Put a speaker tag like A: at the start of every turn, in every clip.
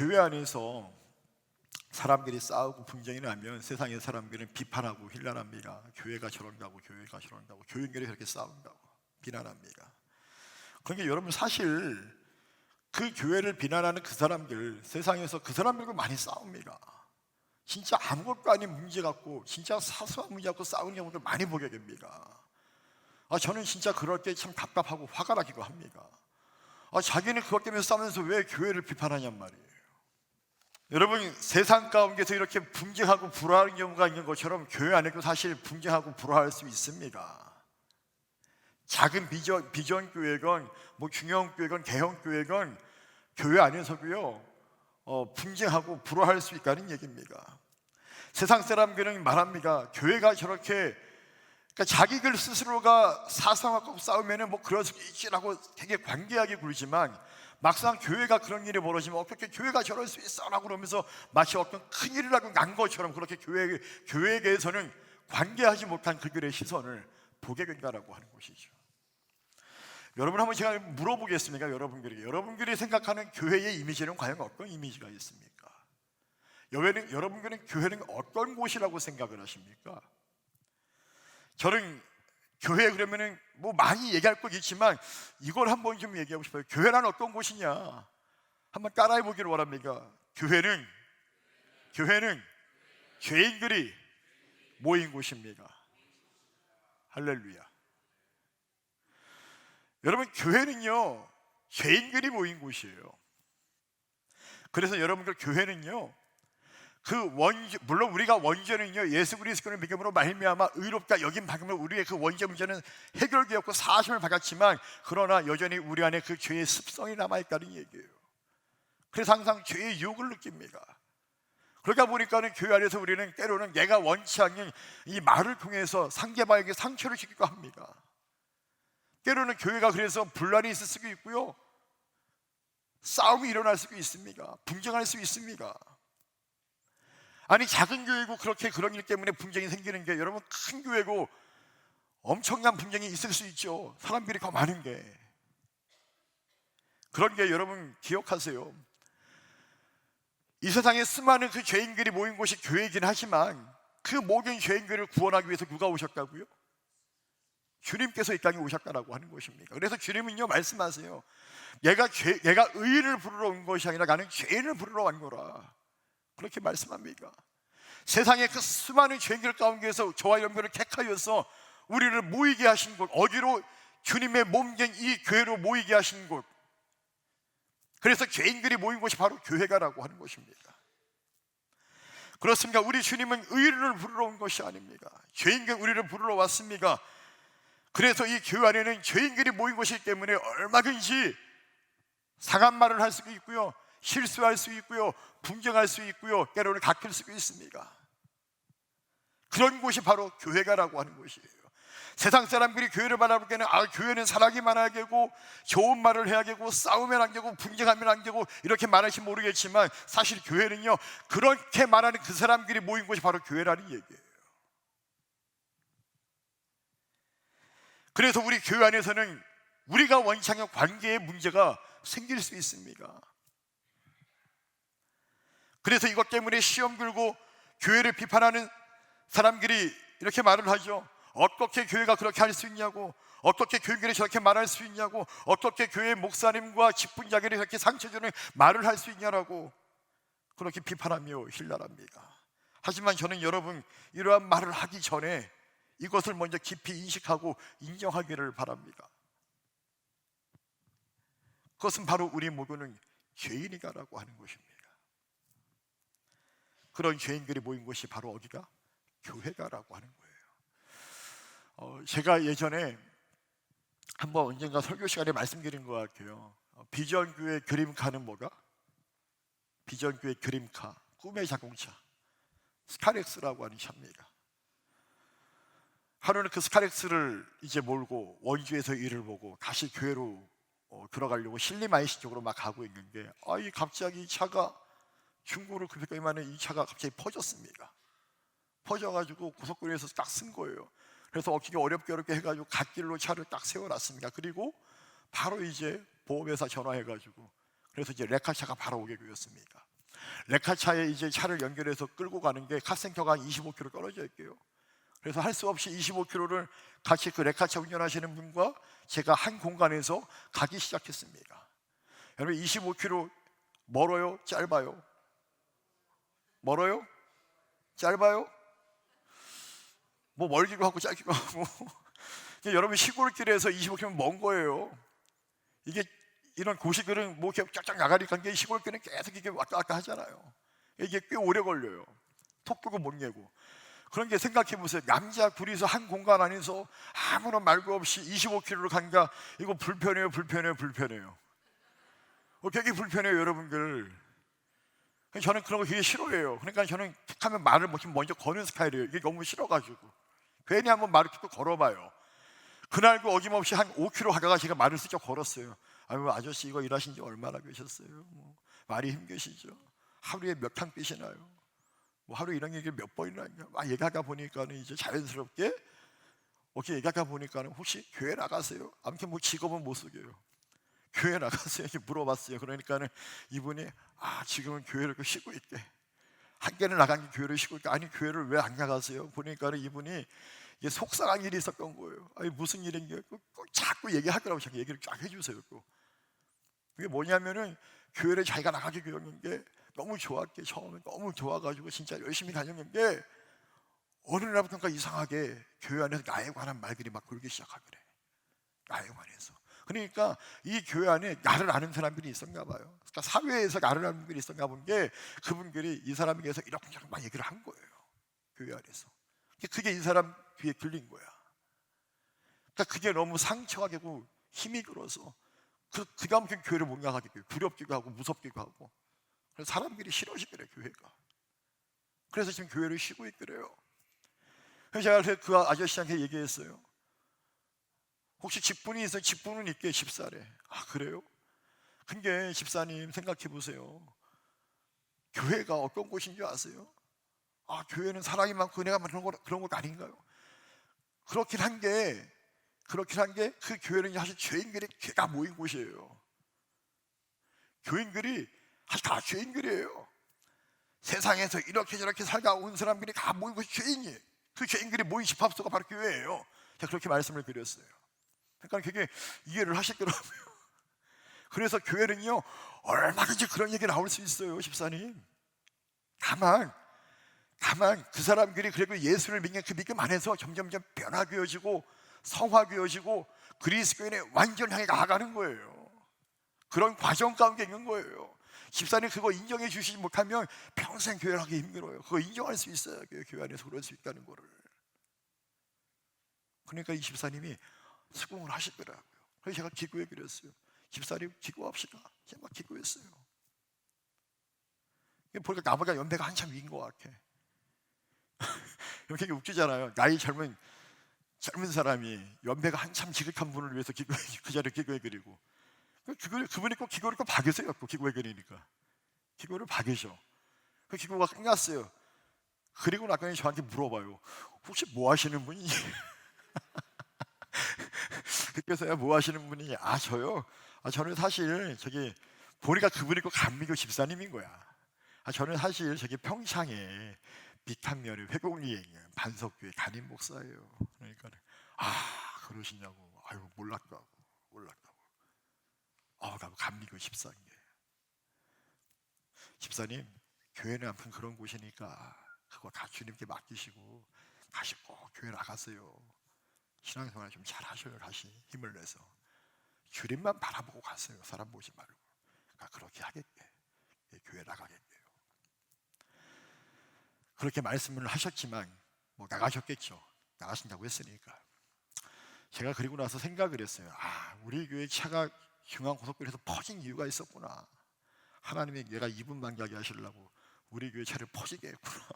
A: 교회 안에서 사람들이 싸우고 분쟁이 나면 세상의 사람들은 비판하고 힐난합니다. 교회가 저런다고, 교회가 저런다고, 교인들이 그렇게 싸운다고 비난합니다. 그러니까 여러분, 사실 그 교회를 비난하는 그 사람들, 세상에서 그 사람들과 많이 싸웁니다. 진짜 아무것도 아닌 문제 갖고, 진짜 사소한 문제 갖고 싸우는 경우를 많이 보게 됩니다. 저는 진짜 그럴 때 참 답답하고 화가 나기도 합니다. 자기는 그것 때문에 싸우면서 왜 교회를 비판하냔 말이에요. 여러분, 세상 가운데서 이렇게 분쟁하고 불화하는 경우가 있는 것처럼 교회 안에도 사실 분쟁하고 불화할 수 있습니다. 작은 비전 교회건 중형 교회건 개형 교회건 교회 안에서도요 분쟁하고 불화할 수 있다는 얘기입니다. 세상 사람들은 말합니다. 교회가 저렇게, 그러니까 자기들 스스로가 사상하고 싸우면은 그럴 수 있지라고 되게 관대하게 굴지만, 막상 교회가 그런 일이 벌어지면 어떻게 교회가 저럴 수 있어라고 그러면서 마치 어떤 큰 일을 하고 난 것처럼 그렇게 교회에서는 관대하지 못한 그들의 시선을 보게 된다라고 하는 것이죠. 여러분, 한번 제가 물어보겠습니다. 여러분들이 생각하는 교회의 이미지는 과연 어떤 이미지가 있습니까? 여러분들은 교회는 어떤 곳이라고 생각을 하십니까? 저는 교회 그러면은 많이 얘기할 거 있지만 이걸 한번 좀 얘기하고 싶어요. 교회란 어떤 곳이냐? 한번 따라해 보기를 원합니다. 교회는 죄인들이 모인 곳입니다. 할렐루야. 여러분, 교회는요 죄인들이 모인 곳이에요. 그래서 여러분들, 교회는요 물론 우리가 원죄는요 예수 그리스도의 믿음으로 말미암아 의롭다 여긴 받으면 우리의 그 원죄 문제는 해결되었고 사하심을 받았지만, 그러나 여전히 우리 안에 그 죄의 습성이 남아있다는 얘기예요. 그래서 항상 죄의 유혹을 느낍니다. 그러다 보니까는 교회 안에서 우리는 때로는 내가 원치 않는 이 말을 통해서 상대방에게 상처를 주기도 합니다. 때로는 교회가 그래서 분란이 있을 수도 있고요, 싸움이 일어날 수도 있습니다. 분쟁할 수 있습니다. 작은 교회고 그렇게 그런 일 때문에 분쟁이 생기는 게, 여러분, 큰 교회고 엄청난 분쟁이 있을 수 있죠. 사람들이 더 많은 게. 그런 게 여러분 기억하세요. 이 세상에 수많은 그 죄인들이 모인 곳이 교회이긴 하지만 그 모든 죄인들을 구원하기 위해서 누가 오셨다고요? 주님께서 이 땅에 오셨다라고 하는 것입니다. 그래서 주님은요 말씀하세요. 내가 의인을 부르러 온 것이 아니라 나는 죄인을 부르러 온 거라, 그렇게 말씀합니다. 세상의 그 수많은 죄인들 가운데서 저와 연결을 택하여서 우리를 모이게 하신 곳, 어디로? 주님의 몸된 이 교회로 모이게 하신 곳. 그래서 죄인들이 모인 곳이 바로 교회가라고 하는 것입니다. 그렇습니다. 우리 주님은 의인을 부르러 온 것이 아닙니다. 죄인들 우리를 부르러 왔습니다. 그래서 이 교회 안에는 죄인들이 모인 것이기 때문에 얼마든지 상한 말을 할 수도 있고요, 실수할 수 있고요, 분쟁할 수 있고요, 때로는 다툴 수도 있습니다. 그런 곳이 바로 교회가라고 하는 곳이에요. 세상 사람들이 교회를 바라볼 때는 교회는 사랑이 많아야 되고 좋은 말을 해야 되고 싸우면 안 되고 분쟁하면 안 되고 이렇게 말할지 모르겠지만, 사실 교회는요 그렇게 말하는 그 사람들이 모인 곳이 바로 교회라는 얘기예요. 그래서 우리 교회 안에서는 우리가 원치 않는 관계의 문제가 생길 수 있습니다. 그래서 이것 때문에 시험 들고 교회를 비판하는 사람들이 이렇게 말을 하죠. 어떻게 교회가 그렇게 할 수 있냐고, 어떻게 교인들이 저렇게 말할 수 있냐고, 어떻게 교회 목사님과 직분자들이 저렇게 상처 주는 말을 할 수 있냐라고 그렇게 비판하며 힐난합니다. 하지만 저는 여러분, 이러한 말을 하기 전에 이것을 먼저 깊이 인식하고 인정하기를 바랍니다. 그것은 바로 우리 모두는 죄인이다라고 하는 것입니다. 그런 죄인들이 모인 곳이 바로 어디가? 교회다라고 하는 거예요. 제가 예전에 한번 언젠가 설교 시간에 말씀드린 것 같아요. 비전교회 그림카는 뭐가? 비전교회 그림카, 꿈의 자동차, 스카렉스라고 하는 차입니다. 하루는 그 스카렉스를 이제 몰고 원주에서 일을 보고 다시 교회로 들어가려고 신림IC 쪽으로 막 가고 있는데, 갑자기 이 차가, 중고로 그렇게 많은 이 차가 갑자기 퍼졌습니다. 퍼져가지고 고속도로에서 딱 쓴 거예요. 그래서 어떻게 어렵게 해가지고 갓길로 차를 딱 세워놨습니다. 그리고 바로 이제 보험회사 전화해가지고, 그래서 이제 레카차가 바로 오게 되었습니다. 레카차에 이제 차를 연결해서 끌고 가는 게 카센터가 한 25km 떨어져 있게요. 그래서 할 수 없이 25km를 같이 그 레카차 운전하시는 분과 제가 한 공간에서 가기 시작했습니다. 여러분 25km 멀어요? 짧아요? 멀어요? 짧아요? 뭐 멀기도 하고 짧기도 하고 여러분 시골길에서 25km 먼 거예요. 이게 이런 고시길은 뭐 이렇게 쫙쫙 나가니까 이게 시골길은 계속 이게 왔다 갔다 하잖아요. 이게 꽤 오래 걸려요. 톡 끄고 못 내고. 그런 게 생각해 보세요. 남자 둘이서 한 공간 안에서 아무런 말도 없이 25km를 간다. 이거 불편해요, 불편해요, 불편해요. 되게 불편해요, 여러분들. 저는 그런 거 되게 싫어해요. 그러니까 저는 툭하면 말을 먼저 거는 스타일이에요. 이게 너무 싫어가지고 괜히 한번 말을 툭 걸어봐요. 그날도 어김없이 한 5km 가다가 제가 말을 슬쩍 걸었어요. 아유, 아저씨 이거 일하신 지 얼마나 되셨어요? 뭐 말이 힘드시죠? 하루에 몇 탕 삐시나요? 뭐 하루 이런 얘기를 몇 번이나 막 얘기하다 보니까는 이제 자연스럽게 어떻게 얘기하다 보니까는 혹시 교회 나가세요? 아무튼 뭐 직업은 못 속여요. 교회 나가세요? 이렇게 물어봤어요. 그러니까는 이분이 지금은 교회를 쉬고 있대. 한개는 나간 게 교회를 쉬고 있대. 아니 교회를 왜 안 나가세요? 보니까는 이분이 이게 속상한 일이 있었던 거예요. 아니 무슨 일인지 자꾸 얘기하더라고요. 자꾸 얘기를 쫙 해주세요. 그게 뭐냐면은 교회를 자기가 나가게 되었는데 너무 좋았게 처음에 너무 좋아가지고 진짜 열심히 다녔는데 어느 날부터인가 이상하게 교회 안에서 나에 관한 말들이 막 돌기 시작하더래. 나에 관해서. 그러니까 이 교회 안에 나를 아는 사람들이 있었나 봐요. 그러니까 사회에서 나를 아는 분들이 있었나 본 게 그분들이 이 사람에 대해서 이렇게 막 얘기를 한 거예요. 교회 안에서. 그게 이 사람 귀에 들린 거야. 그러니까 그게 너무 상처가 되고 힘이 들어서 그 다음부터 교회를 못 나가게 돼요. 두렵기도 하고 무섭기도 하고. 그래서 사람들이 싫어지더래요, 교회가. 그래서 지금 교회를 쉬고 있더래요. 그래서 제가 그 아저씨한테 얘기했어요. 혹시 직분이 있어요? 직분은 있게 집사래. 그래요? 근데 집사님 생각해 보세요. 교회가 어떤 곳인 줄 아세요? 교회는 사랑이 많고 은혜가 많은 그런 곳 아닌가요? 그렇긴 한 게 그 교회는 사실 죄인들이 다 모인 곳이에요. 교인들이 사실 다 죄인들이에요. 세상에서 이렇게 저렇게 살다 온 사람들이 다 모인 곳이 죄인이에요. 그 죄인들이 모인 집합소가 바로 교회예요. 제가 그렇게 말씀을 드렸어요. 그러니까 그게 이해를 하시더라고요. 그래서 교회는요 얼마든지 그런 얘기 나올 수 있어요, 집사님. 다만 그 사람들이 그리고 예수를 믿는 그 믿음 안에서 점점점 변화되어지고 성화되어지고 그리스도인의 완전 향해 나아가는 거예요. 그런 과정 가운데 있는 거예요. 집사님 그거 인정해 주시지 못하면 평생 교회를 하기 힘들어요. 그거 인정할 수 있어야 교회 안에서 그럴 수 있다는 거를. 그러니까 이 집사님이 수긍을 하시더라고요. 그래서 제가 기도해 드렸어요. 집사님 기도합시다. 제가 막 기도했어요. 보니까 나보다 연배가 한참 위인 것 같아. 이렇게 웃기잖아요. 나이 젊은 사람이 연배가 한참 지극한 분을 위해서 그 자리에 기도해 드리고 그분이 꼭 기도를 꼭 박으세요. 꼭 기도해 드리니까 기도를 박으셔. 그 기도가 끝났어요. 그리고 나중에 저한테 물어봐요. 혹시 뭐 하시는 분이니? 그래서야 뭐 하시는 분이니? 저요? 저는 사실 보니까 그분이 꼭 감리교 집사님인 거야. 저는 사실 평창에 빅탕면의 회곡리에 있는 반석교회 담임 목사예요. 그러니까 그러시냐고. 아유 몰랐다고. 나도 감리교 집사인 게. 집사님 교회는 아무튼 그런 곳이니까 그거 다 주님께 맡기시고 다시 꼭 교회 나가세요. 신앙생활 좀 잘하셔요. 다시 힘을 내서 주님만 바라보고 가세요. 사람 보지 말고. 그렇게 하겠게. 교회 나가겠게요. 그렇게 말씀을 하셨지만 뭐 나가셨겠죠. 나가신다고 했으니까. 제가 그리고 나서 생각을 했어요. 우리 교회 차가 중앙고속도로에서 퍼진 이유가 있었구나. 하나님이 내가 이분만 가게 하시려고 우리 교회 차를 퍼지게 했구나.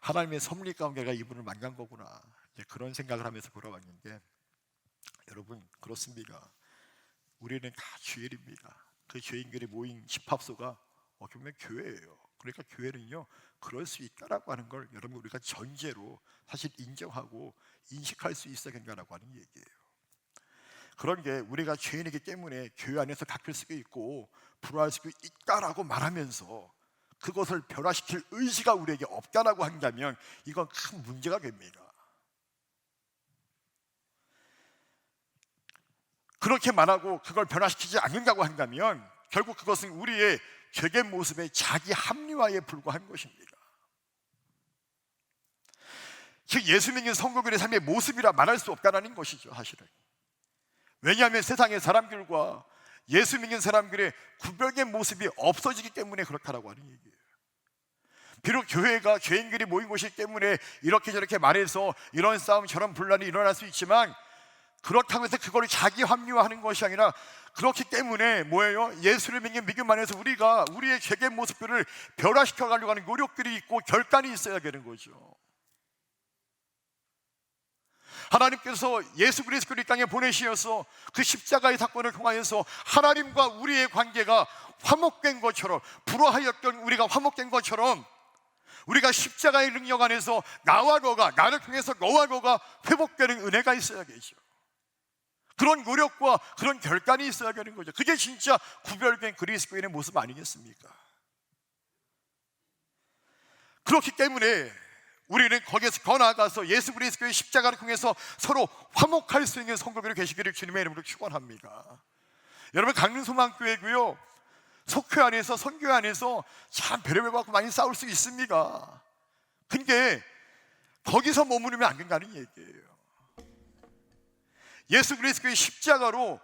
A: 하나님의 섭리 가운데 내가 이분을 만난 거구나. 이제 그런 생각을 하면서 돌아왔는데 여러분 그렇습니다. 우리는 다 죄인입니다. 그 죄인들이 모인 집합소가 어쩌면 교회예요. 그러니까 교회는요 그럴 수 있다라고 하는 걸 여러분 우리가 전제로 사실 인정하고 인식할 수 있어야 된다라고 하는 얘기예요. 그런 게 우리가 죄인이기 때문에 교회 안에서 다툴 수도 있고 불화할 수 있다라고 말하면서 그것을 변화시킬 의지가 우리에게 없다라고 한다면 이건 큰 문제가 됩니다. 그렇게 말하고 그걸 변화시키지 않는다고 한다면 결국 그것은 우리의 죄된 모습의 자기 합리화에 불과한 것입니다. 즉 예수 믿는 성도들의 삶의 모습이라 말할 수 없다는 것이죠, 사실은. 왜냐하면 세상의 사람들과 예수 믿는 사람들의 구별된 모습이 없어지기 때문에 그렇다라고 하는 얘기예요. 비록 교회가 죄인들이 모인 곳이기 때문에 이렇게 저렇게 말해서 이런 싸움 저런 분란이 일어날 수 있지만, 그렇다고 해서 그걸 자기 합리화하는 것이 아니라 그렇기 때문에 뭐예요? 예수를 믿는 믿음 안에서 우리가 우리의 죄된 모습들을 변화시켜 가려고 하는 노력들이 있고 결단이 있어야 되는 거죠. 하나님께서 예수 그리스도를 이 땅에 보내시어서 그 십자가의 사건을 통하여서 하나님과 우리의 관계가 화목된 것처럼, 불화하였던 우리가 화목된 것처럼 우리가 십자가의 능력 안에서 나와 너가, 나를 통해서 너와 너가 회복되는 은혜가 있어야겠죠. 그런 노력과 그런 결단이 있어야 되는 거죠. 그게 진짜 구별된 그리스도인의 모습 아니겠습니까? 그렇기 때문에 우리는 거기에서 더 나아가서 예수 그리스도의 십자가를 통해서 서로 화목할 수 있는 성도들이 계시기를 주님의 이름으로 축원합니다. 여러분, 강릉소망교회고요, 속회 안에서, 선교회 안에서 참 배려를 받고 많이 싸울 수 있습니다. 근데 거기서 머무르면 안 된다는 얘기예요. 예수 그리스도의 십자가로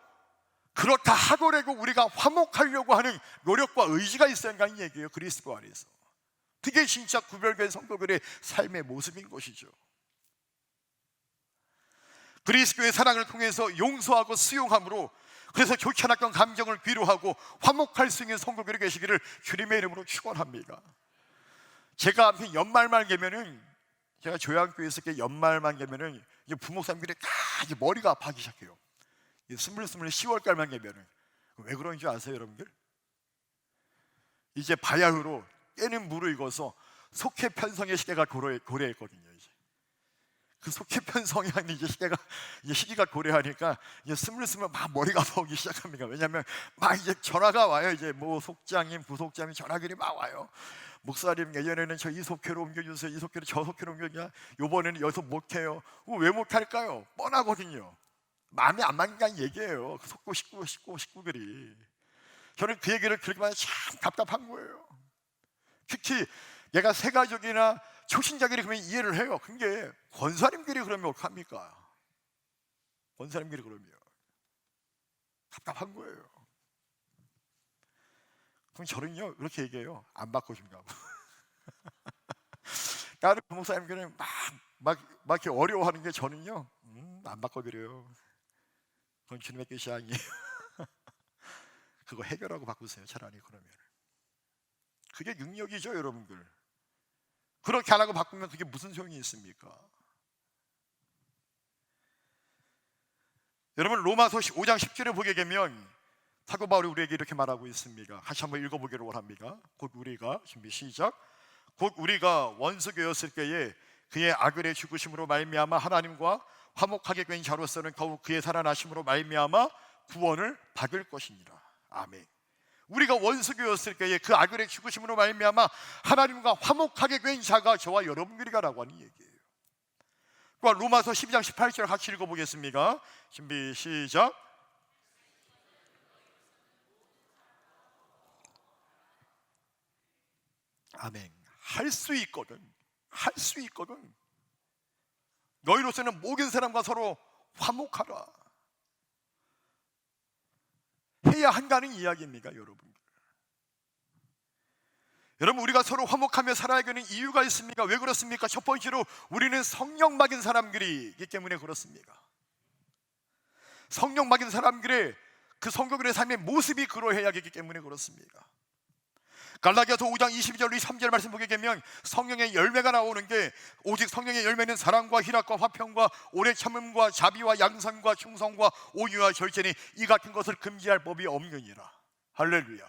A: 그렇다 하더라도 우리가 화목하려고 하는 노력과 의지가 있어야 한다는 얘기예요, 그리스도 안에서. 그게 진짜 구별된 성도들의 삶의 모습인 것이죠. 그리스도의 사랑을 통해서 용서하고 수용함으로, 그래서 좋지 않았던 감정을 위로하고 화목할 수 있는 성도들이 계시기를 주님의 이름으로 축원합니다. 제가 연말만 되면은, 제가 조양교회 있을 때 연말만 되면은 부목사님들이 다 이제 머리가 아파하기 시작해요. 스물스물 10월달만 되면은. 왜 그런지 아세요, 여러분들? 이제 바야흐로 깨는 물을 익어서 속회 편성의 시대가 고래했거든요. 이제 그 속회 편성이 하는 이제 시기가 고래하니까 이제 스물스물 막 머리가 아파오기 시작합니다. 왜냐하면 막 이제 전화가 와요. 이제 뭐 속장님, 부속장님 전화들이 막 와요. 목사님, 예전에는 저 이 속회로 옮겨주세요. 이 속회로 저 속회로 옮겨주냐. 요번에는 여기서 못해요. 왜 못할까요? 뻔하거든요. 마음에 안 맞는다는 얘기예요. 그 속고 식구들이. 저는 그 얘기를 들으면 참 답답한 거예요. 특히 내가 세가족이나 초신자들이 그러면 이해를 해요. 근데 권사님들이 그러면 어떡합니까? 권사님들이 그러면 답답한 거예요. 그럼 저는요 이렇게 얘기해요. 안 바꿔준다고. 다른 부목사님들은 막 이렇게 어려워하는 게 저는요 안 바꿔드려요. 그건 주님의 뜻이 아니에요. 그거 해결하고 바꾸세요, 차라리. 그러면 그게 능력이죠, 여러분들. 그렇게 안 하고 바꾸면 그게 무슨 소용이 있습니까? 여러분, 로마서 5장 10절에 보게 되면 사도 바울이 우리에게 이렇게 말하고 있습니다. 같이 한번 읽어보기를 원합니다. 곧 우리가, 준비 시작. 곧 우리가 원수되었을 때에 그의 아들의 죽으심으로 말미암아 하나님과 화목하게 된 자로서는 더욱 그의 살아나심으로 말미암아 구원을 받을 것입니다. 아멘. 우리가 원수되었을 때에 그 아들의 죽으심으로 말미암아 하나님과 화목하게 된 자가 저와 여러분들이라고 하는 얘기예요. 또 로마서 12장 18절 같이 읽어보겠습니다. 준비 시작. 아멘. 할 수 있거든. 할 수 있거든. 너희로서는 모든 사람과 서로 화목하라. 해야 한다는 이야기입니다, 여러분. 여러분, 우리가 서로 화목하며 살아야 되는 이유가 있습니까? 왜 그렇습니까? 첫 번째로 우리는 성령 받은 사람들이기 때문에 그렇습니다. 성령 받은 사람들의 그 성도들의 삶의 모습이 그러해야 되기 때문에 그렇습니다. 갈라디아서 5장 22절 23절 말씀 보게 되면 성령의 열매가 나오는 게, 오직 성령의 열매는 사랑과 희락과 화평과 오래 참음과 자비와 양선과 충성과 온유와 절제니 이 같은 것을 금지할 법이 없느니라. 할렐루야.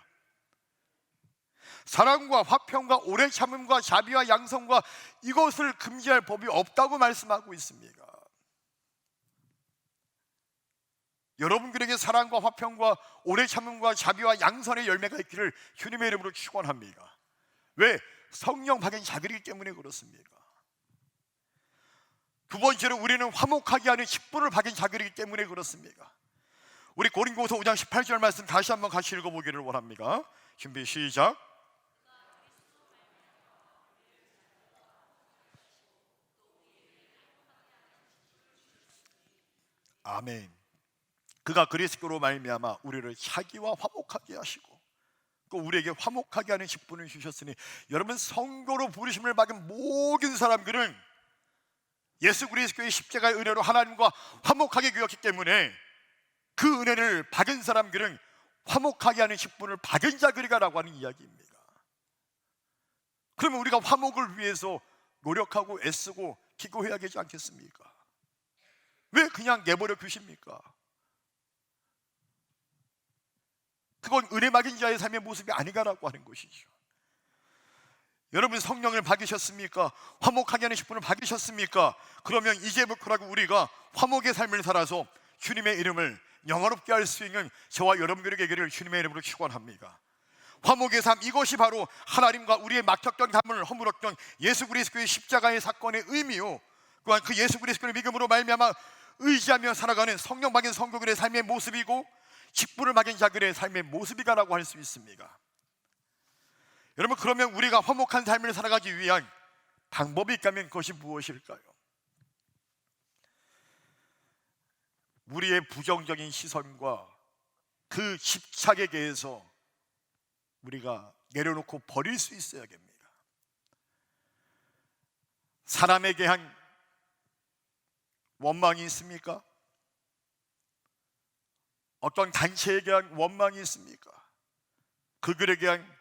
A: 사랑과 화평과 오래 참음과 자비와 양선과 이것을 금지할 법이 없다고 말씀하고 있습니다. 여러분들에게 사랑과 화평과 오래 참음과 자비와 양선의 열매가 있기를 주님의 이름으로 축원합니다. 왜? 성령 받은 자들이기 때문에 그렇습니다. 두 번째로 우리는 화목하게 하는 직분을 받은 자들이기 때문에 그렇습니다. 우리 고린도후서 5장 18절 말씀 다시 한번 같이 읽어보기를 원합니다. 준비 시작. 아멘. 그가 그리스도로 말미암아 우리를 자기와 화목하게 하시고 또 우리에게 화목하게 하는 직분을 주셨으니, 여러분, 성도로 부르심을 받은 모든 사람들은 예수 그리스도의 십자가의 은혜로 하나님과 화목하게 되었기 때문에 그 은혜를 받은 사람들은 화목하게 하는 직분을 받은 자들이라고 하는 이야기입니다. 그러면 우리가 화목을 위해서 노력하고 애쓰고 기도해야 되지 않겠습니까? 왜 그냥 내버려 두십니까? 그건 은혜 받은 자의 삶의 모습이 아니다라고 하는 것이죠. 여러분, 성령을 받으셨습니까? 화목하게 하는 직분을 받으셨습니까? 그러면 이제부터라고 우리가 화목의 삶을 살아서 주님의 이름을 영화롭게 할 수 있는 저와 여러분들에게를 주님의 이름으로 축원합니다. 화목의 삶, 이것이 바로 하나님과 우리의 막혔던 담을 허물었던 예수 그리스도의 십자가의 사건의 의미요, 또한 그 예수 그리스도의 믿음으로 말미암아 의지하며 살아가는 성령 받은 성도들의 삶의 모습이고 직분을 받은 자들의 삶의 모습이다라고 할 수 있습니다. 여러분, 그러면 우리가 화목한 삶을 살아가기 위한 방법이 있다면 그것이 무엇일까요? 우리의 부정적인 시선과 그 집착에 대해서 우리가 내려놓고 버릴 수 있어야 됩니다. 사람에 대한 원망이 있습니까? 어떤 단체에 대한 원망이 있습니까? 그들에 대한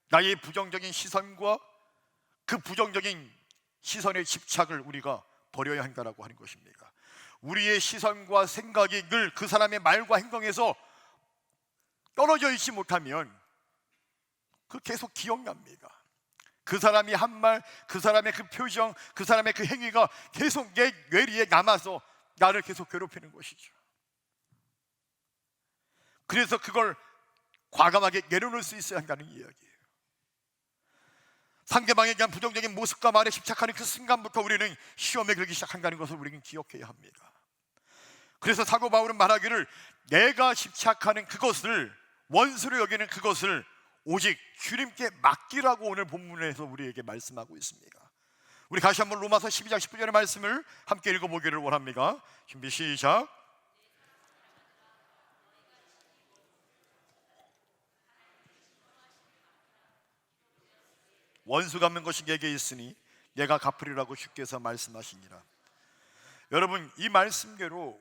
A: 나의 부정적인 시선과 그 부정적인 시선의 집착을 우리가 버려야 한다라고 하는 것입니다. 우리의 시선과 생각이 늘 그 사람의 말과 행동에서 떨어져 있지 못하면 그 계속 기억납니다. 그 사람이 한 말, 그 사람의 그 표정, 그 사람의 그 행위가 계속 내 뇌리에 남아서 나를 계속 괴롭히는 것이죠. 그래서 그걸 과감하게 내려놓을 수 있어야 한다는 이야기예요. 상대방에 대한 부정적인 모습과 말에 집착하는 그 순간부터 우리는 시험에 걸기 시작한다는 것을 우리는 기억해야 합니다. 그래서 사도 바울은 말하기를, 내가 집착하는 그것을, 원수로 여기는 그것을 오직 주님께 맡기라고 오늘 본문에서 우리에게 말씀하고 있습니다. 우리 다시 한번 로마서 12장 19절의 말씀을 함께 읽어보기를 원합니다. 준비 시작. 원수 갚는 것이 내게 있으니 내가 갚으리라고 주께서 말씀하시니라. 여러분, 이 말씀대로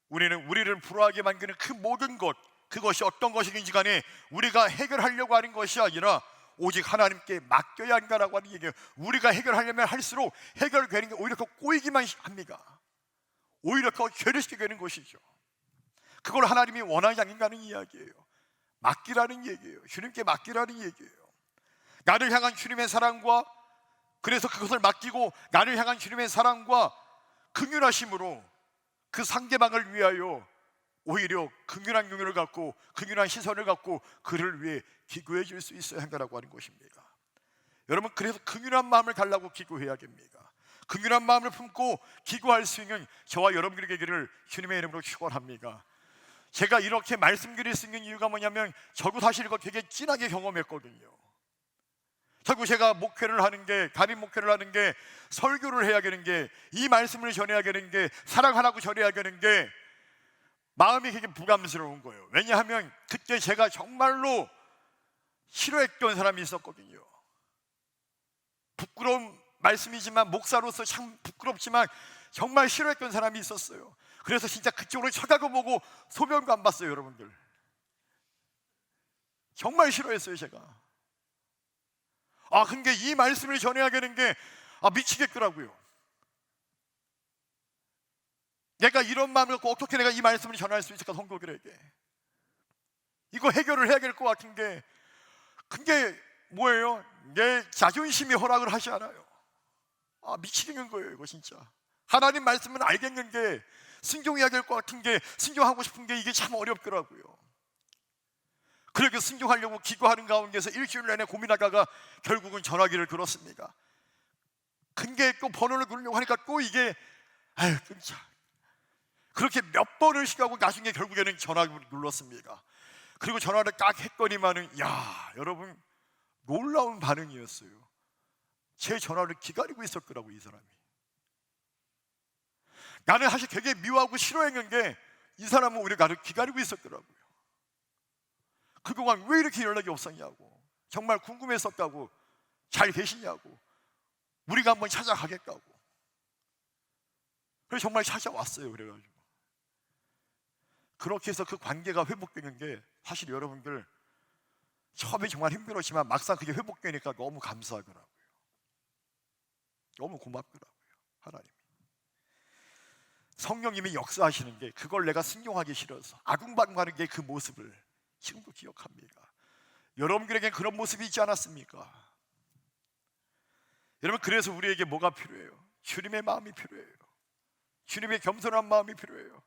A: 우리는 우리를 불화하게 만드는 그 모든 것, 그것이 어떤 것이든지 간에 우리가 해결하려고 하는 것이 아니라 오직 하나님께 맡겨야 한다라고 하는 얘기예요. 우리가 해결하려면 할수록 해결되는 게 오히려 더 꼬이기만 합니다. 오히려 더 죄를 짓게 되는 것이죠. 그걸 하나님이 원하지 않는다는 이야기예요. 맡기라는 얘기예요. 주님께 맡기라는 얘기예요. 나를 향한 주님의 사랑과, 그래서 그것을 맡기고 나를 향한 주님의 사랑과 긍휼하심으로 그 상대방을 위하여 오히려 긍휼한 눈을 갖고 긍휼한 시선을 갖고 그를 위해 기도해 줄 수 있어야 한다라고 하는 것입니다. 여러분, 그래서 긍휼한 마음을 달라고 기도해야 됩니다. 긍휼한 마음을 품고 기도할 수 있는 저와 여러분들에게 되기를 주님의 이름으로 축원합니다. 제가 이렇게 말씀드릴 수 있는 이유가 뭐냐면, 저도 사실 이거 되게 진하게 경험했거든요. 자꾸 제가 목회를 하는 게, 담임 목회를 하는 게, 설교를 해야 되는 게, 이 말씀을 전해야 되는 게, 사랑하라고 전해야 되는 게 마음이 되게 부담스러운 거예요. 왜냐하면 그때 제가 정말로 싫어했던 사람이 있었거든요. 부끄러운 말씀이지만, 목사로서 참 부끄럽지만 정말 싫어했던 사람이 있었어요. 그래서 진짜 그쪽으로 쳐다보고 소변도 안 봤어요. 여러분들, 정말 싫어했어요 제가. 근데 이 말씀을 전해야 되는 게 미치겠더라고요. 내가 이런 마음을 갖고 어떻게 내가 이 말씀을 전할 수 있을까, 성도들에게. 이거 해결을 해야 될 것 같은 게, 그게 뭐예요? 내 자존심이 허락을 하지 않아요. 미치겠는 거예요 이거 진짜. 하나님 말씀은 알겠는데 순종해야 될 것 같은 게, 순종하고 싶은 게 이게 참 어렵더라고요. 그렇게 순종하려고 기도하는 가운데서 일주일 내내 고민하다가 결국은 전화기를 들었습니다. 근데 또 번호를 누르려고 하니까 또 이게 끊자. 그렇게 몇 번을 시도하고 나중에 결국에는 전화기를 눌렀습니다. 그리고 전화를 딱 했더니만은 여러분 놀라운 반응이었어요. 제 전화를 기다리고 있었더라고요, 이 사람이. 나는 사실 되게 미워하고 싫어했는데 이 사람은 오히려 나를 기다리고 있었더라고요. 그동안 왜 이렇게 연락이 없었냐고, 정말 궁금했었다고, 잘 계시냐고, 우리가 한번 찾아가겠다고. 그래서 정말 찾아왔어요. 그래가지고 그렇게 해서 그 관계가 회복되는 게 사실 여러분들 처음에 정말 힘들었지만 막상 그게 회복되니까 너무 감사하더라고요. 너무 고맙더라고요. 하나님이 성령님이 역사하시는 게, 그걸 내가 순종하기 싫어서 아둥바둥하는 게 그 모습을 지금도 기억합니다. 여러분들에게 그런 모습이 있지 않았습니까? 여러분, 그래서 우리에게 뭐가 필요해요? 주님의 마음이 필요해요. 주님의 겸손한 마음이 필요해요.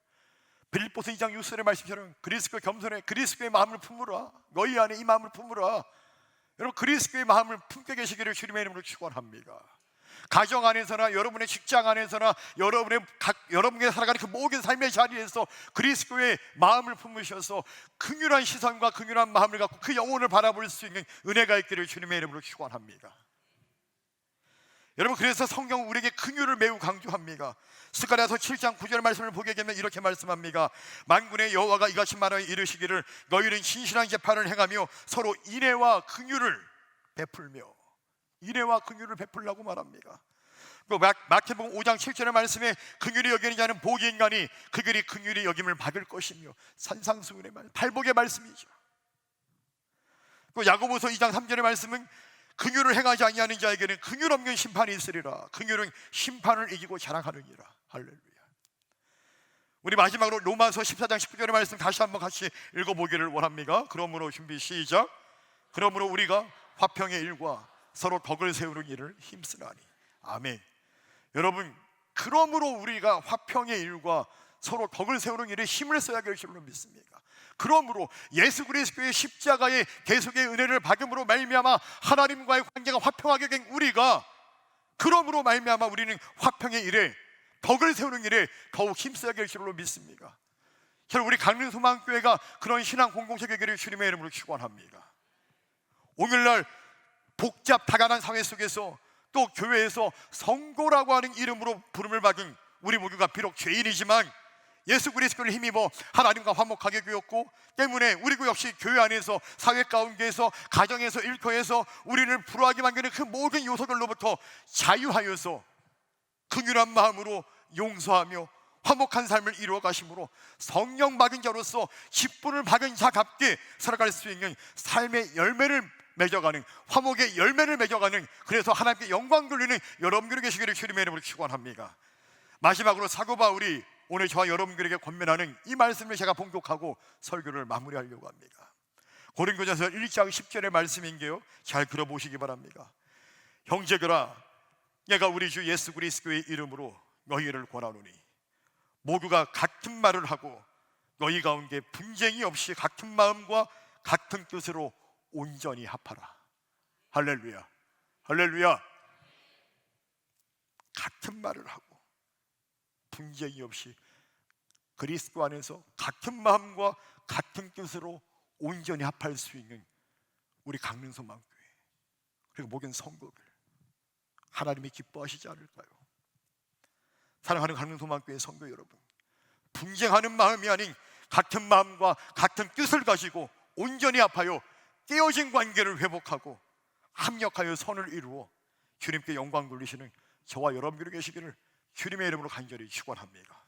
A: 빌립보서 2장 6절의 말씀처럼 그리스도 겸손해 그리스도의 마음을 품으라. 너희 안에 이 마음을 품으라. 여러분, 그리스도의 마음을 품게 계시기를 주님의 이름으로 축원합니다. 가정 안에서나 여러분의 직장 안에서나 여러분의 살아가는 그 모든 삶의 자리에서 그리스도의 마음을 품으셔서 긍휼한 시선과 긍휼한 마음을 갖고 그 영혼을 바라볼 수 있는 은혜가 있기를 주님의 이름으로 축원합니다. 여러분, 그래서 성경은 우리에게 긍휼을 매우 강조합니다. 스가랴서 7장 9절 말씀을 보게 되면 이렇게 말씀합니다. 만군의 여호와가 이같이 말하여 이르시기를 너희는 신실한 재판을 행하며 서로 인애와 긍휼을 베풀며, 인애와 긍휼을 베풀라고 말합니다. 또 마태복음 5장 7절의 말씀에 긍휼히 여기는 자는 복이 있나니 그들이 긍휼히 여김을 받을 것이며, 산상수훈의 말, 팔복의 말씀이죠. 또 야고보서 2장 3절의 말씀은 긍휼을 행하지 아니하는 자에게는 긍휼 없는 심판이 있으리라. 긍휼은 심판을 이기고 자랑하느니라. 할렐루야. 우리 마지막으로 로마서 14장 19절의 말씀 다시 한번 같이 읽어보기를 원합니다. 그러므로 준비 시작. 그러므로 우리가 화평의 일과 서로 덕을 세우는 일을 힘쓰나니. 아멘. 여러분, 그러므로 우리가 화평의 일과 서로 덕을 세우는 일에 힘을 써야 될 줄로 믿습니다. 그러므로 예수 그리스도의 십자가의 계속의 은혜를 받음으로 말미암아 하나님과의 관계가 화평하게 된 우리가, 그러므로 말미암아 우리는 화평의 일에, 덕을 세우는 일에 더욱 힘써야 될 줄로 믿습니다. 저는 우리 강릉소망교회가 그런 신앙 공동체 되기를 주님의 이름으로 축원합니다. 오늘날 복잡 다간한 사회 속에서 또 교회에서 성도라고 하는 이름으로 부름을 받은 우리 모두가 비록 죄인이지만 예수 그리스도를 힘입어 하나님과 화목하게 되었고, 때문에 우리도 역시 교회 안에서, 사회 가운데에서, 가정에서, 일터에서 우리를 불화하게 만드는 그 모든 요소들로부터 자유하여서 긍휼한 마음으로 용서하며 화목한 삶을 이루어 가심으로 성령 받은 자로서 기쁨을 받은 자답게 살아갈 수 있는 삶의 열매를 맺어가는, 화목의 열매를 맺어가는, 그래서 하나님께 영광 돌리는 여러분들이 계시기를 주님의 이름으로 축원합니다. 마지막으로 사도 바울이 오늘 저와 여러분들에게 권면하는 이 말씀을 제가 봉독하고 설교를 마무리하려고 합니다. 고린도전서 1장 10절의 말씀인데요, 잘 들어보시기 바랍니다. 형제들아, 내가 우리 주 예수 그리스도의 이름으로 너희를 권하노니 모두가 같은 말을 하고 너희 가운데 분쟁이 없이 같은 마음과 같은 뜻으로 온전히 합하라. 할렐루야, 할렐루야. 같은 말을 하고 분쟁이 없이 그리스도 안에서 같은 마음과 같은 뜻으로 온전히 합할 수 있는 우리 강릉소망교회, 그리고 모든 성도들, 하나님이 기뻐하시지 않을까요? 사랑하는 강릉소망교회 성도 여러분, 분쟁하는 마음이 아닌 같은 마음과 같은 뜻을 가지고 온전히 합하여 깨어진 관계를 회복하고 합력하여 선을 이루어 주님께 영광 돌리시는 저와 여러분들이 계시기를 주님의 이름으로 간절히 축원합니다.